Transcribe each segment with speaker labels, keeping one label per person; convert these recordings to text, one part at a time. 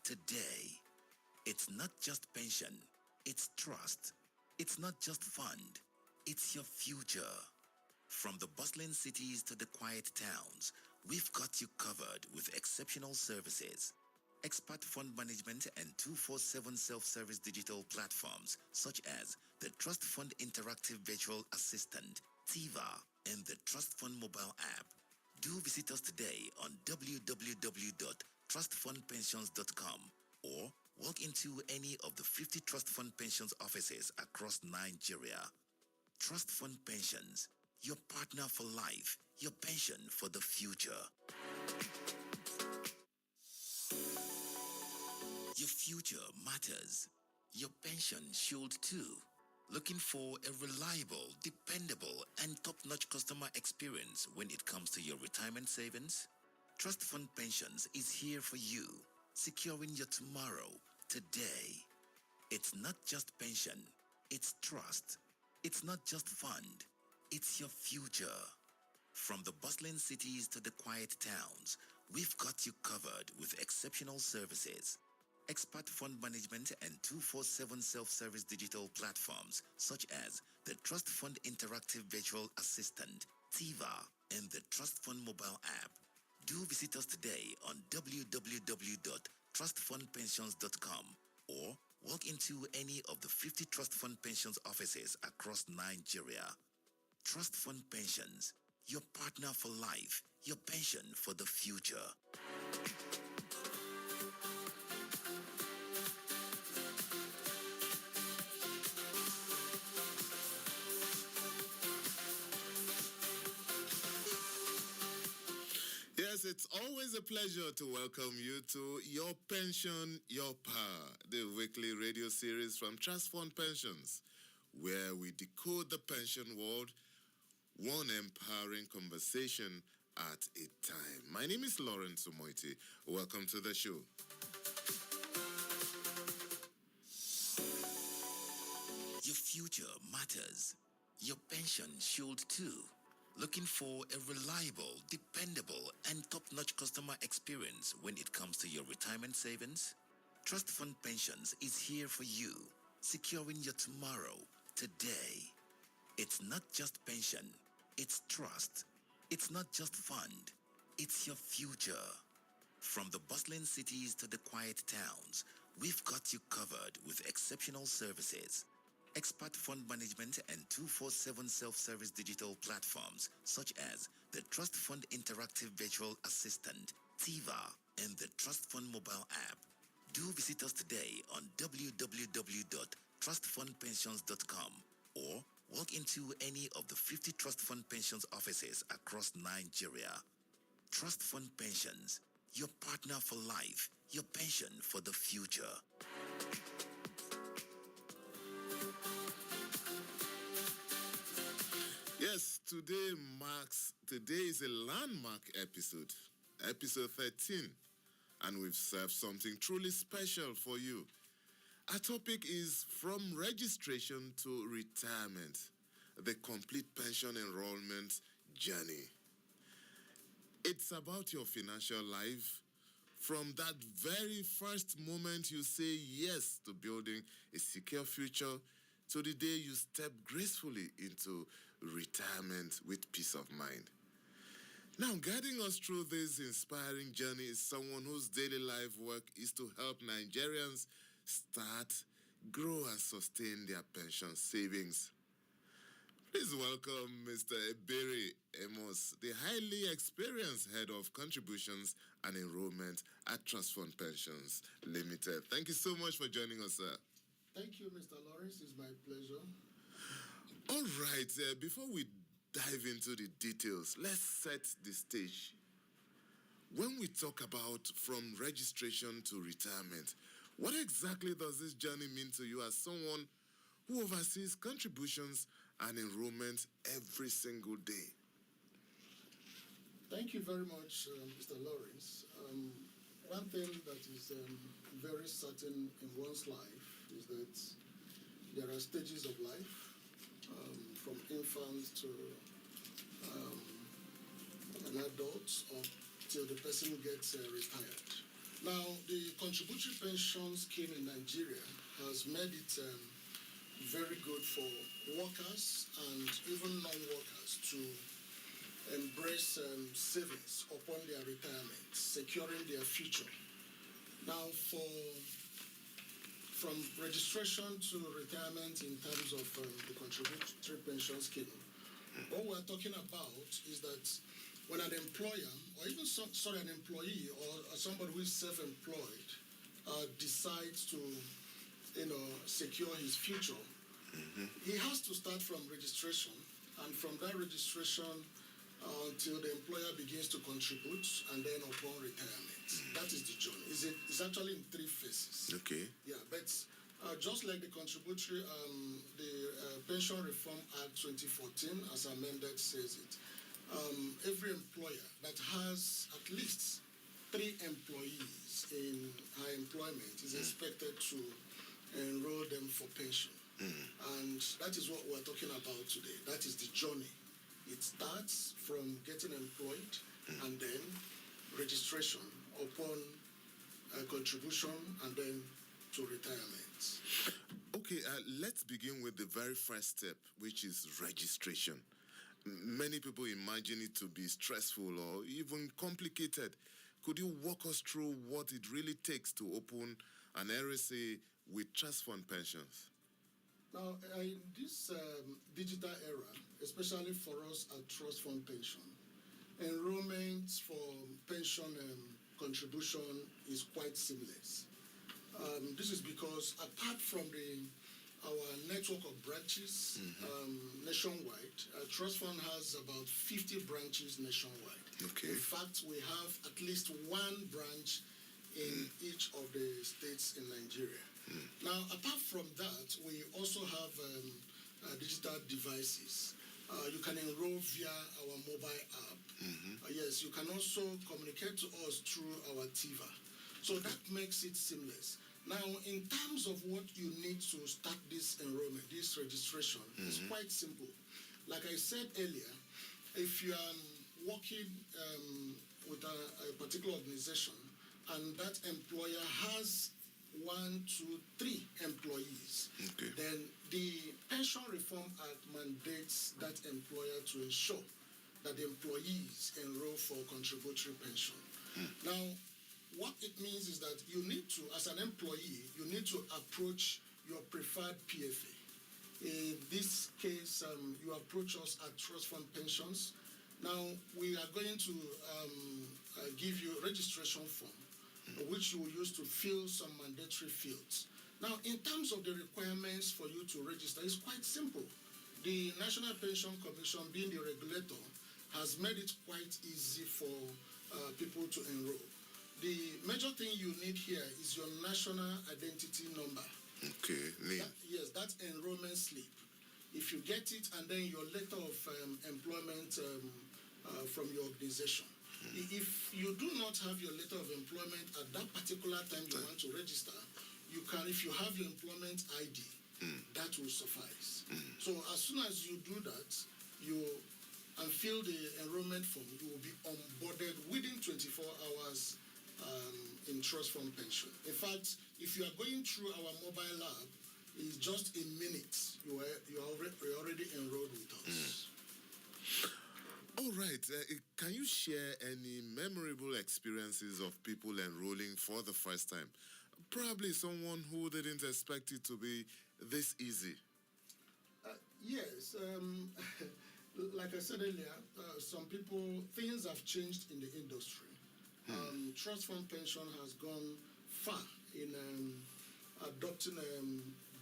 Speaker 1: today. It's not just pension, it's trust. It's not just fund, it's your future. From the bustling cities to the quiet towns, we've got you covered with exceptional services. Expert fund management and 24/7 self-service digital platforms such as the Trust Fund Interactive Virtual Assistant, TIVA, and the Trust Fund mobile app. Do visit us today on www.trustfundpensions.com or walk into any of the 50 Trust Fund Pensions offices across Nigeria. Trust Fund Pensions, your partner for life, your pension for the future. Your future matters. Your pension should too. Looking for a reliable, dependable, and top-notch customer experience when it comes to your retirement savings? Trust Fund Pensions is here for you, securing your tomorrow, today. It's not just pension, it's trust. It's not just fund, it's your future. From the bustling cities to the quiet towns, we've got you covered with exceptional services. Expert fund management and 24/7 self-service digital platforms such as the Trust Fund Interactive Virtual Assistant, TIVA, and the Trust Fund mobile app. Do visit us today on www.trustfundpensions.com or walk into any of the 50 Trust Fund Pensions offices across Nigeria. Trust Fund Pensions, your partner for life, your pension for the future.
Speaker 2: Yes, it's always a pleasure to welcome you to Your Pension, Your Power, the weekly radio series from Trust Fund Pensions, where we decode the pension world, one empowering conversation at a time. My name is Lawrence Omoiti. Welcome to the show.
Speaker 1: Your future matters. Your pension should too. Looking for a reliable, dependable, and top-notch customer experience when it comes to your retirement savings? Trust Fund Pensions is here for you, securing your tomorrow, today. It's not just pension, it's trust. It's not just fund, it's your future. From the bustling cities to the quiet towns, we've got you covered with exceptional services. Expert fund management and 24/7 self-service digital platforms such as the Trust Fund Interactive Virtual Assistant, TIVA, and the Trust Fund mobile app. Do visit us today on www.trustfundpensions.com or walk into any of the 50 Trust Fund Pensions offices across Nigeria. Trust Fund Pensions, your partner for life, your pension for the future.
Speaker 2: Yes, today is a landmark episode 13, and we've served something truly special for you. Our topic is From Registration to Retirement, the complete pension enrollment journey. It's about your financial life from that very first moment you say yes to building a secure future to the day you step gracefully into retirement with peace of mind. Now, guiding us through this inspiring journey is someone whose daily life work is to help Nigerians start, grow, and sustain their pension savings. Please welcome Mr. Ebere Amos, the highly experienced head of contributions and enrollment at Trust Fund Pensions Limited. Thank you so much for joining us, sir.
Speaker 3: Thank you, Mr. Lawrence. It's my pleasure.
Speaker 2: All right, before we dive into the details, let's set the stage. When we talk about from registration to retirement, what exactly does this journey mean to you as someone who oversees contributions and enrollment every single day?
Speaker 3: Thank you very much, Mr. Lawrence. One thing that is very certain in one's life is that there are stages of life, from infant to an adult, or till the person gets retired. Now, the contributory pension scheme in Nigeria has made it very good for workers and even non-workers to embrace savings upon their retirement, securing their future. Now, from registration to retirement in terms of the contributory pension scheme, what we're talking about is that when an employer, or even an employee or somebody who is self-employed decides to, secure his future, he has to start from registration, and from that registration until the employer begins to contribute, and then upon retirement. That is the journey. It's actually in 3 phases.
Speaker 2: Okay.
Speaker 3: Yeah, but just like the contributory, Pension Reform Act 2014, as amended, says it, every employer that has at least 3 employees in high employment is expected to enroll them for pension. And that is what we're talking about today. That is the journey. It starts from getting employed and then registration upon contribution and then to retirement.
Speaker 2: Okay, let's begin with the very first step, which is registration. Many people imagine it to be stressful or even complicated. Could you walk us through what it really takes to open an RSA with trust fund pensions?
Speaker 3: Now, in this digital era, especially for us at Trust Fund Pension, enrollment for pension contribution is quite seamless. This is because apart from our network of branches nationwide, Trust Fund has about 50 branches nationwide.
Speaker 2: Okay.
Speaker 3: In fact, we have at least 1 branch in each of the states in Nigeria. Now, apart from that, we also have digital devices. You can enroll via our mobile app. Yes, you can also communicate to us through our TIVA. So that makes it seamless. Now, in terms of what you need to start this enrollment, this registration, it's quite simple. Like I said earlier, if you are working with a particular organization and that employer has 1, 2, 3 employees, then the Pension Reform Act mandates that employer to ensure that the employees enroll for contributory pension. Now, what it means is that you need to, as an employee, you need to approach your preferred PFA. In this case, you approach us at Trust Fund Pensions. Now, we are going to give you a registration form, which you will use to fill some mandatory fields. Now, in terms of the requirements for you to register, it's quite simple. The National Pension Commission, being the regulator, has made it quite easy for people to enroll. The major thing you need here is your national identity number.
Speaker 2: Okay, name.
Speaker 3: Yes, that's enrollment slip. If you get it, and then your letter of employment from your organization. If you do not have your letter of employment at that particular time you want to register, you can, if you have your employment ID, that will suffice. So as soon as you do that, and fill the enrollment form, you will be onboarded within 24 hours in Trust Fund Pension. In fact, if you are going through our mobile app, in just a minute, you are already enrolled with us.
Speaker 2: All right. Can you share any memorable experiences of people enrolling for the first time? Probably someone who didn't expect it to be this easy.
Speaker 3: Yes. Like I said earlier, things have changed in the industry. Trust Fund Pension has gone far in adopting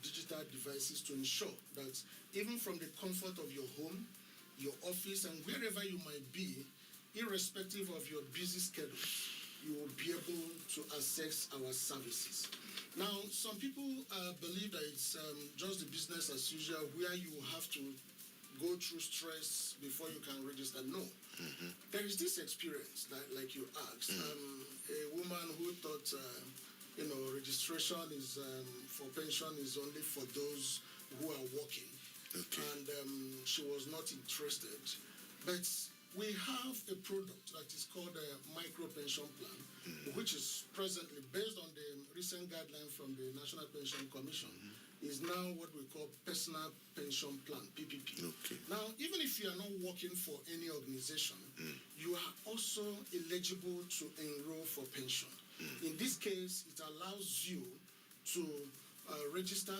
Speaker 3: digital devices to ensure that even from the comfort of your home, your office, and wherever you might be, irrespective of your busy schedule, you will be able to access our services. Now, some people believe that it's just the business as usual, where you have to go through stress before you can register. No. There is this experience, like you asked, a woman who thought, registration is for pension is only for those who are working. Okay. And she was not interested. But we have a product that is called a micro pension plan, which is presently based on the recent guideline from the National Pension Commission, is now what we call personal pension plan, PPP.
Speaker 2: Okay.
Speaker 3: Now, even if you are not working for any organization, you are also eligible to enroll for pension. In this case, it allows you to register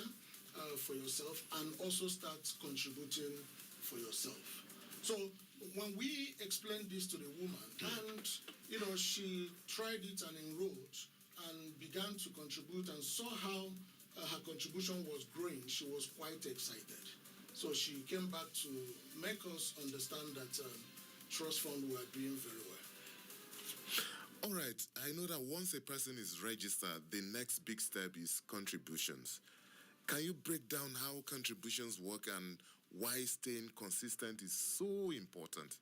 Speaker 3: for yourself and also start contributing for yourself. So when we explained this to the woman, and she tried it and enrolled and began to contribute and saw how her contribution was growing, she was quite excited. So she came back to make us understand that trust fund were doing very well.
Speaker 2: All right, I know that once a person is registered, the next big step is contributions. Can you break down how contributions work and why staying consistent is so important?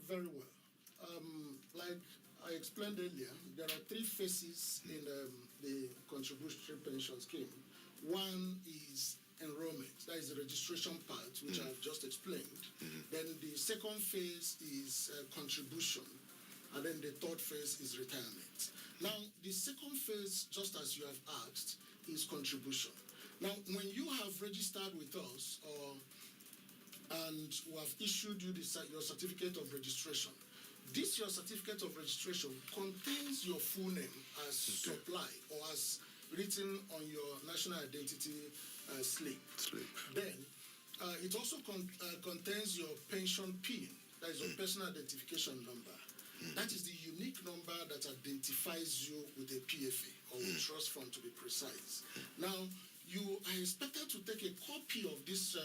Speaker 3: Very well. Like I explained earlier, there are three phases in the contributory pension scheme. One is enrollment, that is the registration part, which I've just explained. Then the second phase is contribution, and then the third phase is retirement. Now, the second phase, just as you have asked, is contribution. Now, when you have registered with us, and we have issued you your certificate of registration, your certificate of registration contains your full name as supplied or as written on your national identity slip. Then, it also contains your pension PIN, that is your personal identification number. That is the unique number that identifies you with a PFA, or with trust fund to be precise. Now, you are expected to take a copy of this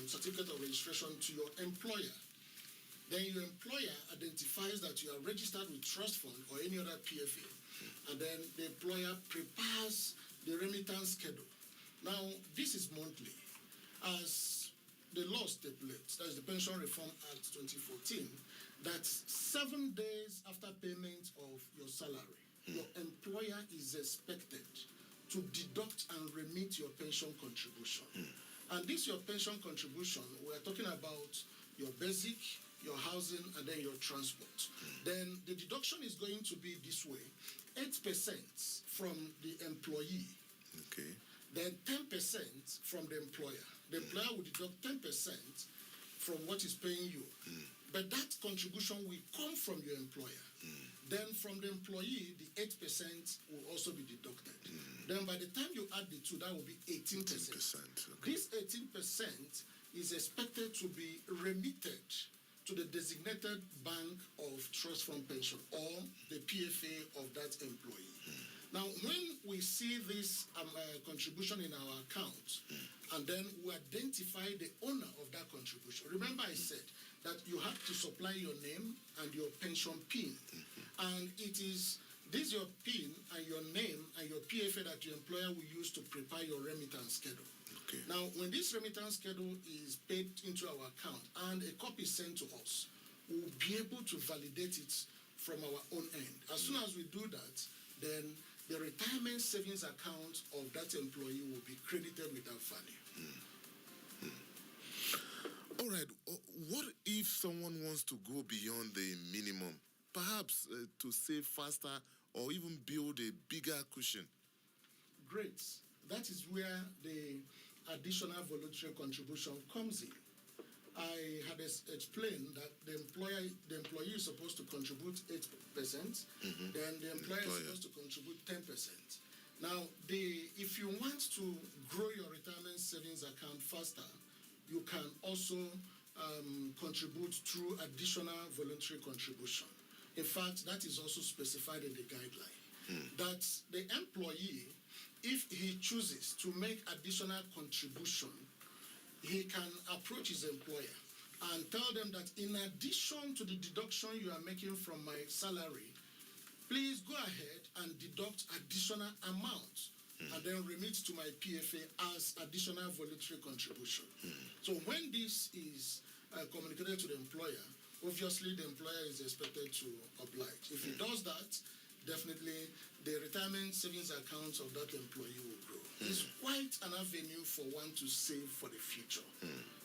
Speaker 3: certificate of registration to your employer. Then your employer identifies that you are registered with trust fund or any other PFA. And then the employer prepares the remittance schedule. Now, this is monthly. As the law stipulates, that is the Pension Reform Act 2014, that 7 days after payment of your salary, your employer is expected to deduct and remit your pension contribution. And this your pension contribution, we're talking about your basic, your housing, and then your transport. Then the deduction is going to be this way: 8% from the employee.
Speaker 2: Okay.
Speaker 3: Then 10% from the employer. The employer will deduct 10% from what is paying you. But that contribution will come from your employer. Then from the employee, the 8% will also be deducted. Then by the time you add the two, that will be 18%.
Speaker 2: Okay.
Speaker 3: This 18% is expected to be remitted to the designated bank of trust fund pension, or the PFA of that employee. Now, when we see this contribution in our account, and then we identify the owner of that contribution. Remember I said that you have to supply your name and your pension PIN. And it is this your PIN and your name and your PFA that your employer will use to prepare your remittance schedule.
Speaker 2: Okay.
Speaker 3: Now, when this remittance schedule is paid into our account and a copy is sent to us, we will be able to validate it from our own end. As soon as we do that, then the retirement savings account of that employee will be credited with that value.
Speaker 2: All right. What if someone wants to go beyond the minimum, perhaps to save faster or even build a bigger cushion?
Speaker 3: Great. That is where the additional voluntary contribution comes in. I had explained that the employee is supposed to contribute 8%, then the employer is supposed to contribute 10%. Now, if you want to grow your retirement savings account faster, you can also contribute through additional voluntary contribution. In fact, that is also specified in the guideline. That the employee, if he chooses to make additional contribution, he can approach his employer and tell them that in addition to the deduction you are making from my salary, please go ahead and deduct additional amount and then remit to my PFA as additional voluntary contribution. So when this is communicated to the employer, obviously the employer is expected to oblige. If he does that, definitely the retirement savings account of that employee will grow. It's quite an avenue for one to save for the future.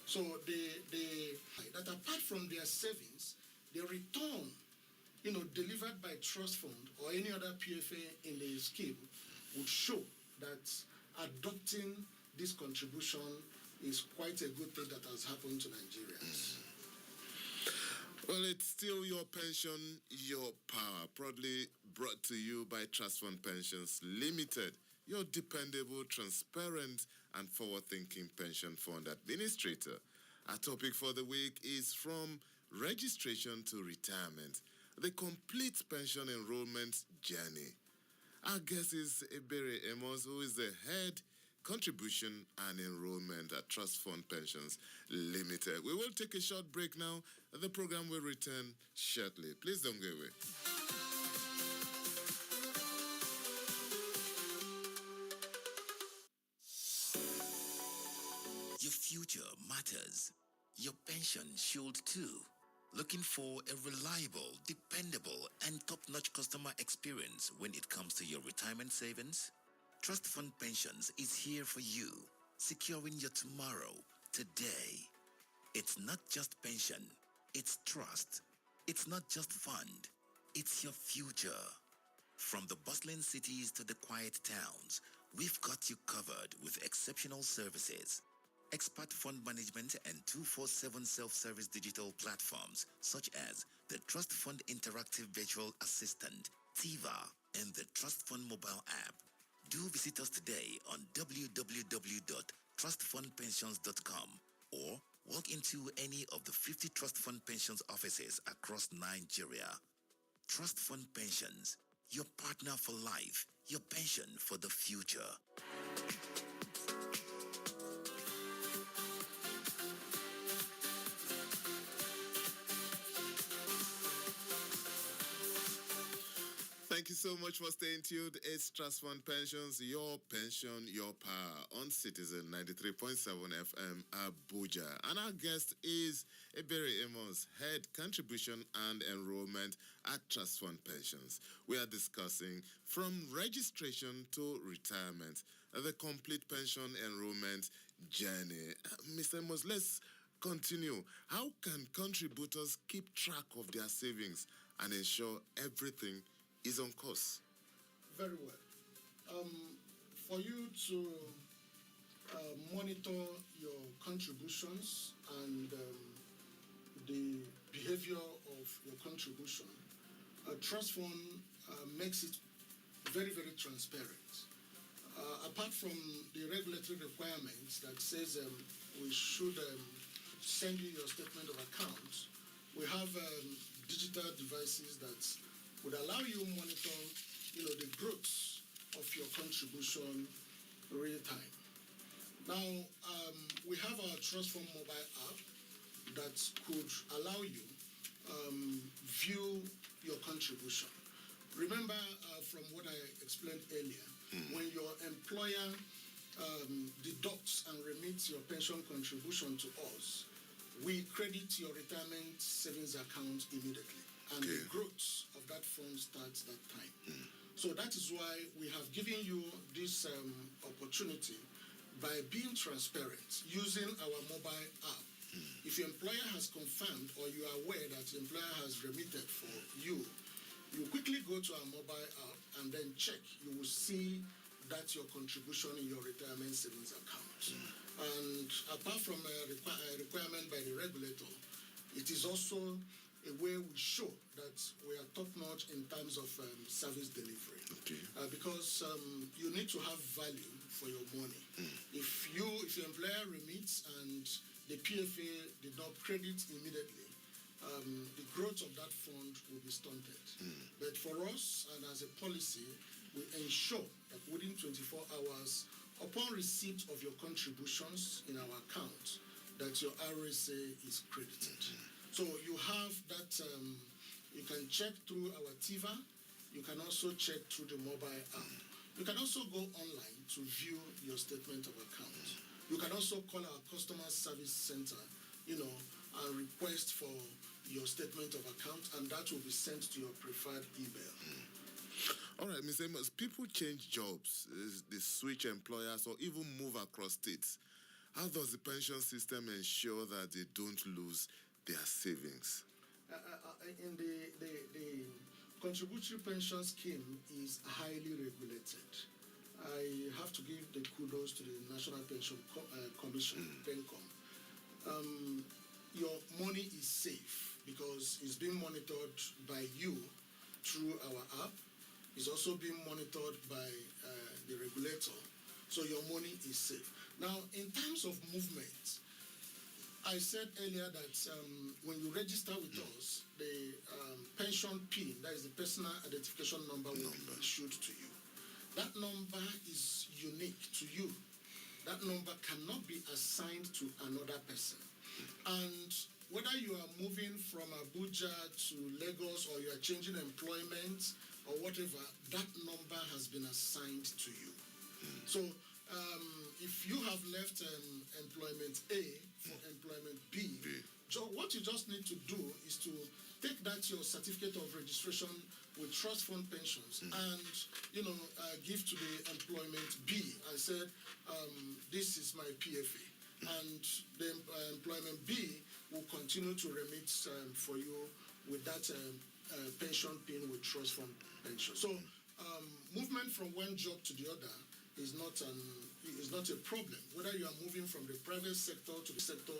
Speaker 3: So that apart from their savings, the return, delivered by trust fund or any other PFA in the scheme would show that adopting this contribution is quite a good thing that has happened to Nigerians.
Speaker 2: Well, it's still your pension, your power. Proudly brought to you by Trust Fund Pensions Limited, your dependable, transparent, and forward-thinking pension fund administrator. Our topic for the week is from registration to retirement, the complete pension enrollment journey. Our guest is Ebere Amos, who is the head contribution and enrollment at Trust Fund Pensions Limited. We will take a short break now. The program will return shortly. Please don't go away.
Speaker 1: Your future matters. Your pension should too. Looking for a reliable, dependable, and top-notch customer experience when it comes to your retirement savings? Trust Fund Pensions is here for you, securing your tomorrow, today. It's not just pension, it's trust. It's not just fund, it's your future. From the bustling cities to the quiet towns, we've got you covered with exceptional services. Expert fund management and 24/7 self-service digital platforms such as the Trust Fund Interactive Virtual Assistant, TIVA, and the Trust Fund mobile app. Do visit us today on www.trustfundpensions.com or walk into any of the 50 Trust Fund Pensions offices across Nigeria. Trust Fund Pensions, your partner for life, your pension for the future.
Speaker 2: Thank you so much for staying tuned. It's Trust Fund Pensions, your pension, your power on Citizen 93.7 FM Abuja. And our guest is Ebere Amos, Head Contribution and Enrollment at Trust Fund Pensions. We are discussing from registration to retirement, the complete pension enrollment journey. Mr. Amos, let's continue. How can contributors keep track of their savings and ensure everything is on course?
Speaker 3: Very well. For you to monitor your contributions and the behavior of your contribution, a trust fund makes it very, very transparent. Apart from the regulatory requirements that says we should send you your statement of account, we have digital devices that would allow you to monitor, the growth of your contribution real time. Now, we have our Trust Fund mobile app that could allow you view your contribution. Remember from what I explained earlier, when your employer deducts and remits your pension contribution to us, we credit your retirement savings account immediately. And the growth of that fund starts that time. So that is why we have given you this opportunity by being transparent, using our mobile app. If your employer has confirmed or you are aware that your employer has remitted for you, you quickly go to our mobile app and then check. You will see that your contribution in your retirement savings account. And apart from a requirement by the regulator, it is also a way we show that we are top-notch in terms of service delivery. Because you need to have value for your money. If your employer remits and the PFA did not credit immediately, the growth of that fund will be stunted. But for us, and as a policy, we ensure that within 24 hours, upon receipt of your contributions in our account, that your RSA is credited. So you have that, you can check through our TIVA, you can also check through the mobile app. You can also go online to view your statement of account. You can also call our customer service center, and request for your statement of account, and that will be sent to your preferred email.
Speaker 2: All right, Ms. Amos, people change jobs, they switch employers, or even move across states. How does the pension system ensure that they don't lose their savings?
Speaker 3: In the contributory pension scheme is highly regulated. I have to give the kudos to the National Pension Commission, PENCOM. Your money is safe because it's being monitored by you through our app. It's also being monitored by the regulator. So your money is safe. Now, in terms of movement, I said earlier that when you register with us, the pension PIN, that is the personal identification number, will be issued to you. That number is unique to you. That number cannot be assigned to another person. And whether you are moving from Abuja to Lagos or you are changing employment or whatever, that number has been assigned to you. So if you have left employment A for employment B, what you just need to do is to take that your certificate of registration with trust fund pensions and give to the employment B. I said this is my PFA, and the employment B will continue to remit for you with that pension PIN with trust fund pension. So movement from one job to the other is not a problem. Whether you are moving from the private sector to the sector,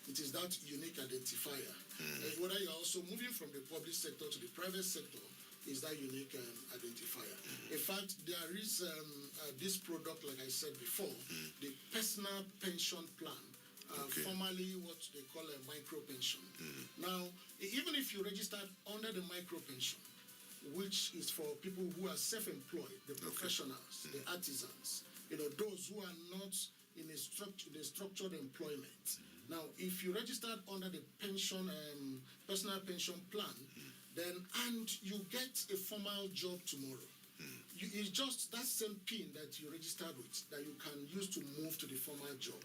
Speaker 3: it is that unique identifier. Whether you are also moving from the public sector to the private sector, is that unique identifier. In fact, there is this product, like I said before, the personal pension plan, formerly what they call a micro pension. Now, even if you registered under the micro pension, which is for people who are self-employed, the professionals, the artisans, those who are not in a structured employment. Now, if you registered under the pension, personal pension plan, then and you get a formal job tomorrow, it's just that same PIN that you registered with that you can use to move to the formal job.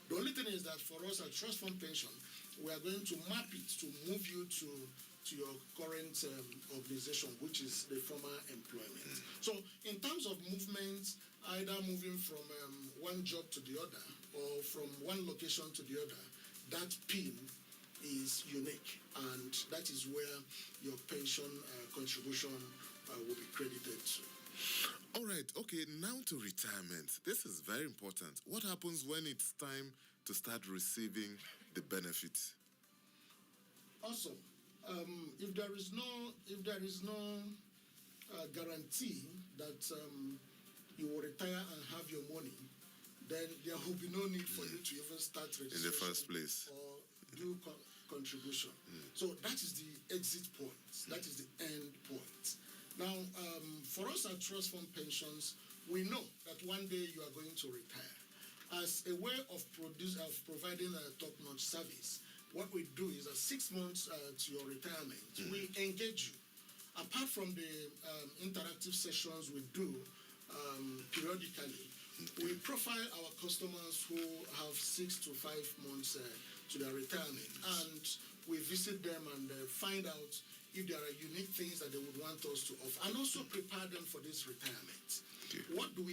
Speaker 3: The only thing is that for us at Trust Fund Pension, we are going to map it to move you to your current organization, which is the former employment. So in terms of movement, either moving from one job to the other or from one location to the other, that PIN is unique, and that is where your pension contribution will be credited to.
Speaker 2: All right, okay, now to retirement. This is very important. What happens when it's time to start receiving the benefits?
Speaker 3: Awesome. If there is no guarantee that you will retire and have your money, then there will be no need for you to even start registration
Speaker 2: in the first place
Speaker 3: or do contribution. So that is the exit point. That is the end point. Now, for us at Trust Fund Pensions, we know that one day you are going to retire. As a way of providing a top-notch service, what we do is that 6 months to your retirement, we engage you. Apart from the interactive sessions we do periodically, we profile our customers who have 6 to 5 months to their retirement, and we visit them and find out if there are unique things that they would want us to offer, and also prepare them for this retirement. What do?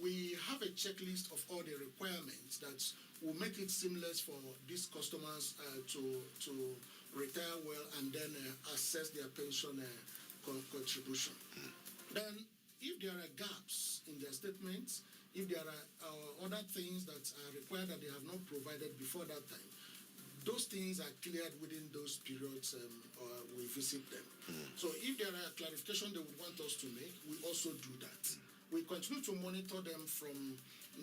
Speaker 3: We have a checklist of all the requirements that will make it seamless for these customers to retire well and then assess their pension contribution. Then, if there are gaps in their statements, if there are other things that are required that they have not provided before that time, those things are cleared within those periods we visit them. So if there are clarifications they would want us to make, we also do that. We continue to monitor them from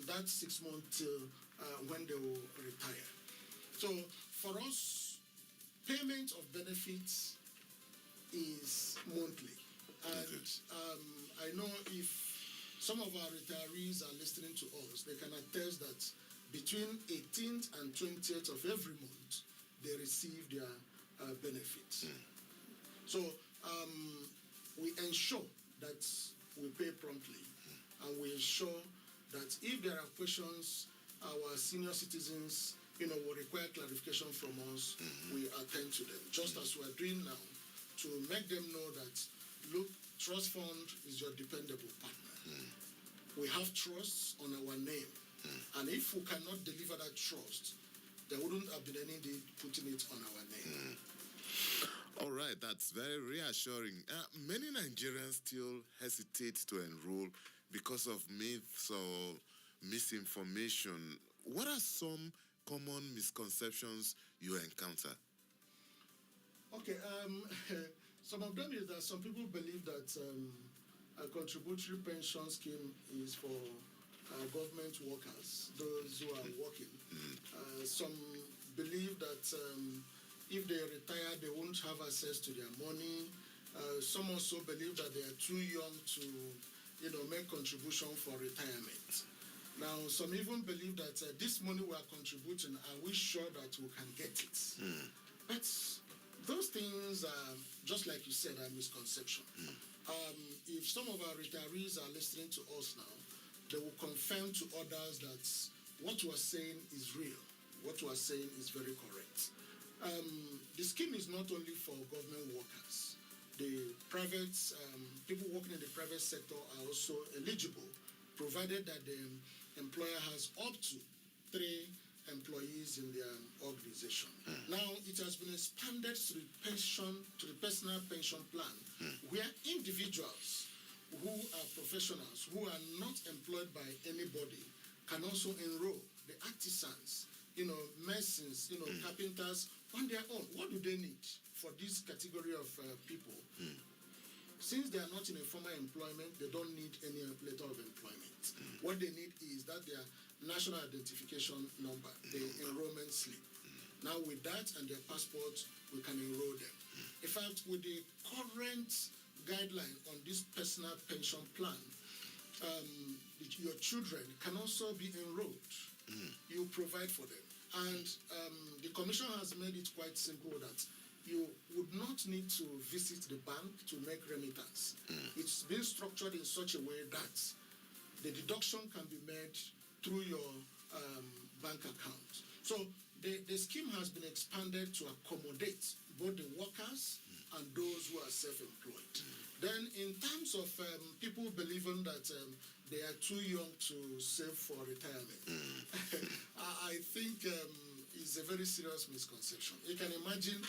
Speaker 3: that 6 months till when they will retire. So for us, payment of benefits is monthly. And I know if some of our retirees are listening to us, they can attest that between 18th and 20th of every month, they receive their benefits. So we ensure that we pay promptly, and we ensure that if there are questions, our senior citizens, will require clarification from us, we attend to them, just as we are doing now, to make them know that, look, trust fund is your dependable partner. We have trusts on our name. And if we cannot deliver that trust, there wouldn't have been any need putting it on our name.
Speaker 2: All right, that's very reassuring. Many Nigerians still hesitate to enroll because of myths or misinformation. What are some common misconceptions you encounter?
Speaker 3: Okay, some of them is that some people believe that a contributory pension scheme is for government workers, those who are working. Some believe that if they retire, they won't have access to their money. Some also believe that they are too young to, make contribution for retirement. Now, some even believe that this money we are contributing, are we sure that we can get it? But those things are, just like you said, are misconception. If some of our retirees are listening to us now, they will confirm to others that what we are saying is real. What we are saying is very correct. The scheme is not only for government workers. The private, people working in the private sector are also eligible, provided that the employer has up to 3 employees in their organization. Now, it has been expanded to the personal pension plan, where individuals who are professionals, who are not employed by anybody, can also enroll. The artisans, masons, carpenters, on their own. What do they need for this category of people? Since they are not in a formal employment, they don't need any letter of employment. What they need is that their national identification number, the enrollment slip. Now, with that and their passport, we can enroll them. In fact, with the current guideline on this personal pension plan, your children can also be enrolled. You provide for them. And the Commission has made it quite simple that you would not need to visit the bank to make remittance. It's been structured in such a way that the deduction can be made through your bank account. So the scheme has been expanded to accommodate both the workers and those who are self-employed. Then in terms of people believing that they are too young to save for retirement, I think it's a very serious misconception. You can imagine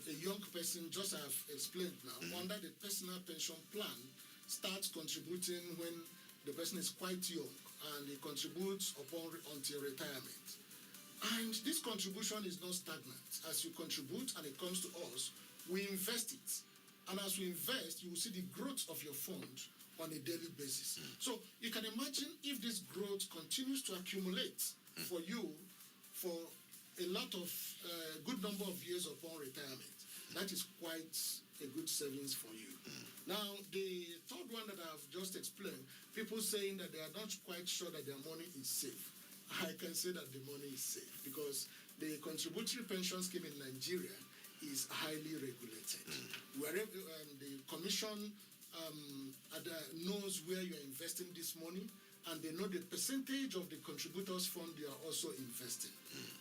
Speaker 3: a young person, just as I've explained now, under the personal pension plan, starts contributing when the person is quite young, and he contributes until retirement. And this contribution is not stagnant. As you contribute and it comes to us, we invest it. And as we invest, you will see the growth of your fund on a daily basis. So you can imagine if this growth continues to accumulate for you for a lot of good number of years upon retirement, that is quite a good savings for you. Now, the third one that I've just explained, people saying that they are not quite sure that their money is safe. I can say that the money is safe because the contributory pension scheme in Nigeria is highly regulated. Wherever the Commission knows where you are investing this money, and they know the percentage of the contributors' fund you are also investing.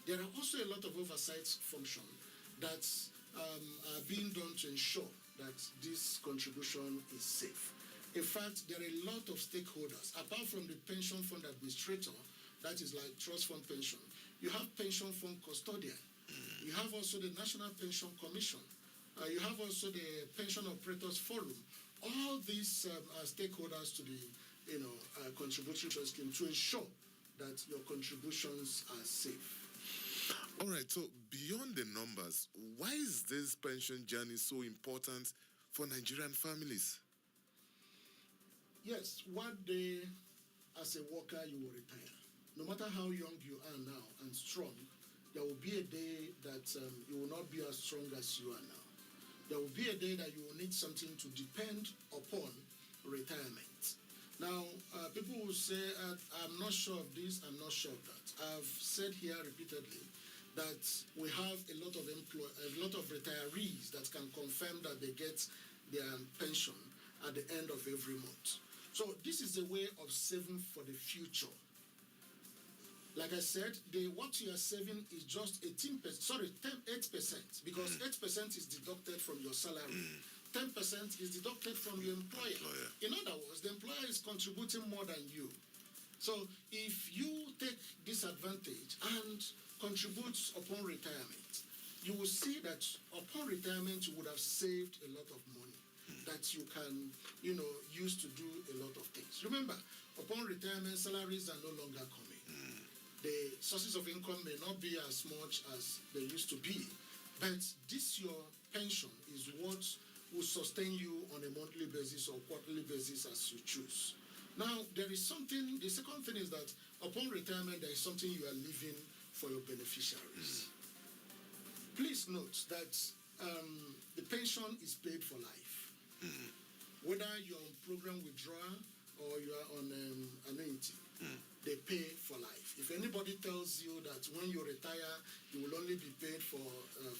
Speaker 3: There are also a lot of oversight functions that are being done to ensure that this contribution is safe. In fact, there are a lot of stakeholders. Apart from the pension fund administrator, that is like trust fund pension, you have pension fund custodian. You have also the National Pension Commission. You have also the Pension Operators Forum. All these are stakeholders to the contributory pension scheme to ensure that your contributions are safe.
Speaker 2: All right, so beyond the numbers, why is this pension journey so important for Nigerian families?
Speaker 3: Yes, one day as a worker you will retire. No matter how young you are now and strong, there will be a day that you will not be as strong as you are now. There will be a day that you will need something to depend upon retirement. Now, people will say, I'm not sure of this, I'm not sure of that. I've said here repeatedly that we have a lot of retirees that can confirm that they get their pension at the end of every month. So this is a way of saving for the future. Like I said, what you are saving is just 8%, because 8% is deducted from your salary. 10% is deducted from your employer. In other words, the employer is contributing more than you. So if you take this advantage and contribute upon retirement, you will see that upon retirement you would have saved a lot of money that you can, use to do a lot of things. Remember, upon retirement, salaries are no longer coming. The sources of income may not be as much as they used to be, but this your pension is what will sustain you on a monthly basis or quarterly basis as you choose. Now, there is something, the second thing is that upon retirement, there is something you are leaving for your beneficiaries. Please note that the pension is paid for life. Whether you're on program withdrawal or you are on annuity, they pay for life. If anybody tells you that when you retire, you will only be paid for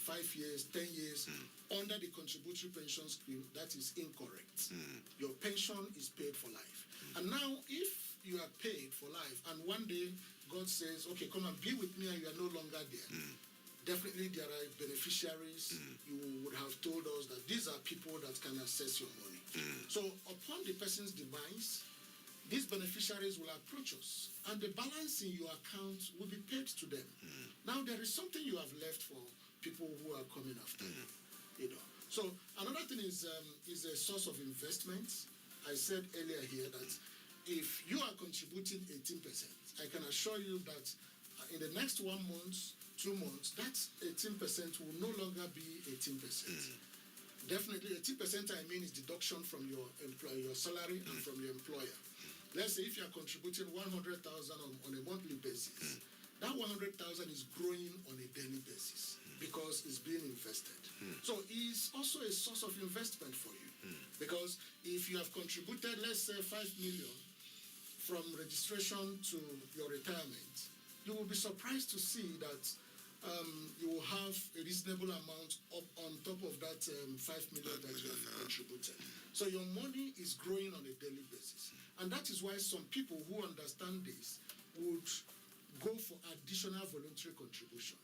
Speaker 3: 5 years, 10 years, under the contributory pension scheme, that is incorrect. Your pension is paid for life. And now, if you are paid for life, and one day God says, okay, come and be with me, and you are no longer there, definitely there are beneficiaries. You would have told us that these are people that can access your money. So upon the person's demise, these beneficiaries will approach us, and the balance in your account will be paid to them. Now there is something you have left for people who are coming after you. So another thing is a source of investment. I said earlier here that if you are contributing 18%, I can assure you that in the next 1 month, 2 months, that 18% will no longer be 18%. Definitely 18%, I mean, is deduction from your employer, your salary, and from your employer. Let's say if you are contributing 100,000 on a monthly basis, that 100,000 is growing on a daily basis because it's being invested. So it's also a source of investment for you, because if you have contributed, let's say 5 million from registration to your retirement, you will be surprised to see that you will have a reasonable amount up on top of that 5 million that you have contributed. So your money is growing on a daily basis. And that is why some people who understand this would go for additional voluntary contribution.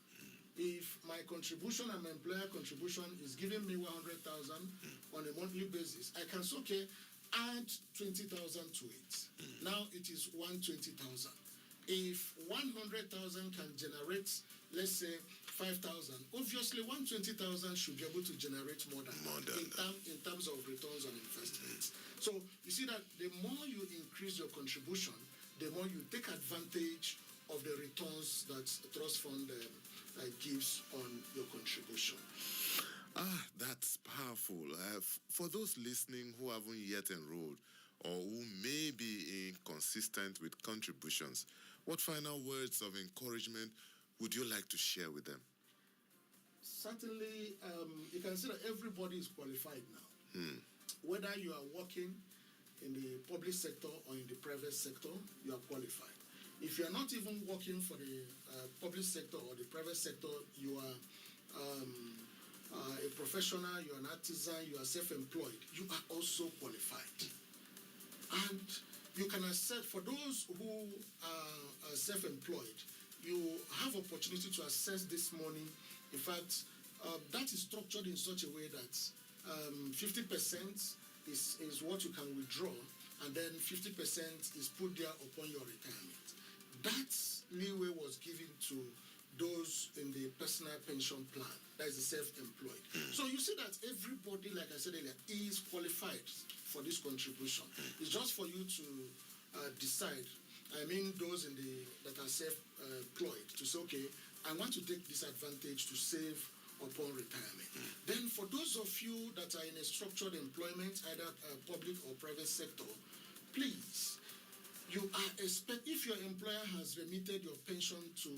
Speaker 3: If my contribution and my employer contribution is giving me 100,000 on a monthly basis, I can say, okay, add 20,000 to it. Now it is 120,000. If 100,000 can generate, let's say, 5,000, obviously 120,000 should be able to generate more than in terms of returns on investments. So you see that the more you increase your contribution, the more you take advantage of the returns that trust fund gives on your contribution.
Speaker 2: That's powerful. For those listening who haven't yet enrolled or who may be inconsistent with contributions, what final words of encouragement would you like to share with them?
Speaker 3: Certainly, you can see that everybody is qualified now. Whether you are working in the public sector or in the private sector, you are qualified. If you are not even working for the public sector or the private sector, you are a professional, you are an artisan, you are self-employed, you are also qualified. And you can assess, for those who are self-employed, you have opportunity to access this money. In fact, that is structured in such a way that 50% is what you can withdraw, and then 50% is put there upon your retirement. That leeway was given to those in the personal pension plan, that is the self-employed. So you see that everybody, like I said earlier, is qualified for this contribution. It's just for you to decide. I mean, those that are self-employed, to say, okay, I want to take this advantage to save upon retirement. Then for those of you that are in a structured employment, either public or private sector, please, you are if your employer has remitted your pension to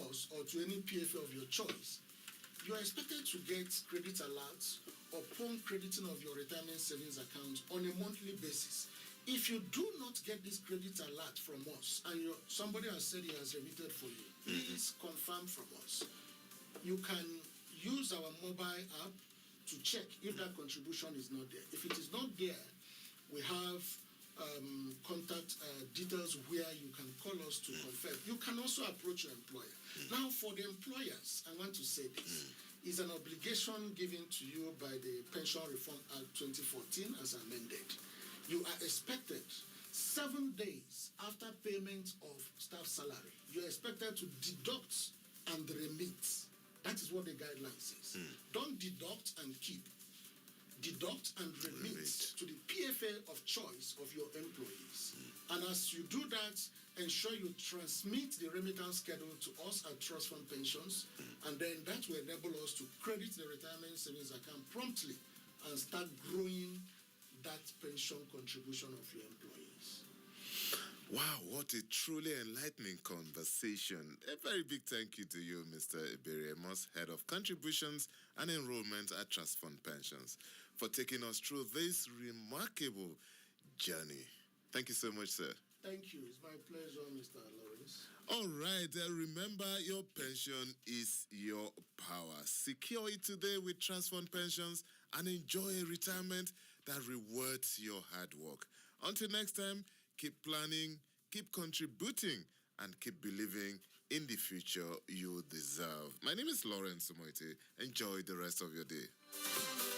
Speaker 3: us or to any PFA of your choice, you are expected to get credit alerts upon crediting of your retirement savings account on a monthly basis. If you do not get this credit alert from us and somebody has said he has remitted for you, please confirm from us. You can use our mobile app to check if that contribution is not there. If it is not there, we have contact details where you can call us to confirm. You can also approach your employer. Now, for the employers, I want to say this. is an obligation given to you by the Pension Reform Act 2014 as amended. You are expected 7 days after payment of staff salary, you are expected to deduct and remit. That is what the guideline says. Don't deduct and keep. Deduct and remit to the PFA of choice of your employees. And as you do that, ensure you transmit the remittance schedule to us at Trust Fund Pensions, and then that will enable us to credit the retirement savings account promptly and start growing that pension contribution of your employees.
Speaker 2: Wow, what a truly enlightening conversation. A very big thank you to you, Mr. Ebere Amos, Head of Contributions and Enrollment at Trust Fund Pensions, for taking us through this remarkable journey. Thank you so much, sir.
Speaker 3: Thank you. It's my pleasure, Mr. Lawrence.
Speaker 2: All right, remember your pension is your power. Secure it today with Trust Fund Pensions and enjoy a retirement that rewards your hard work. Until next time, keep planning, keep contributing, and keep believing in the future you deserve. My name is Lawrence Sumoite. Enjoy the rest of your day.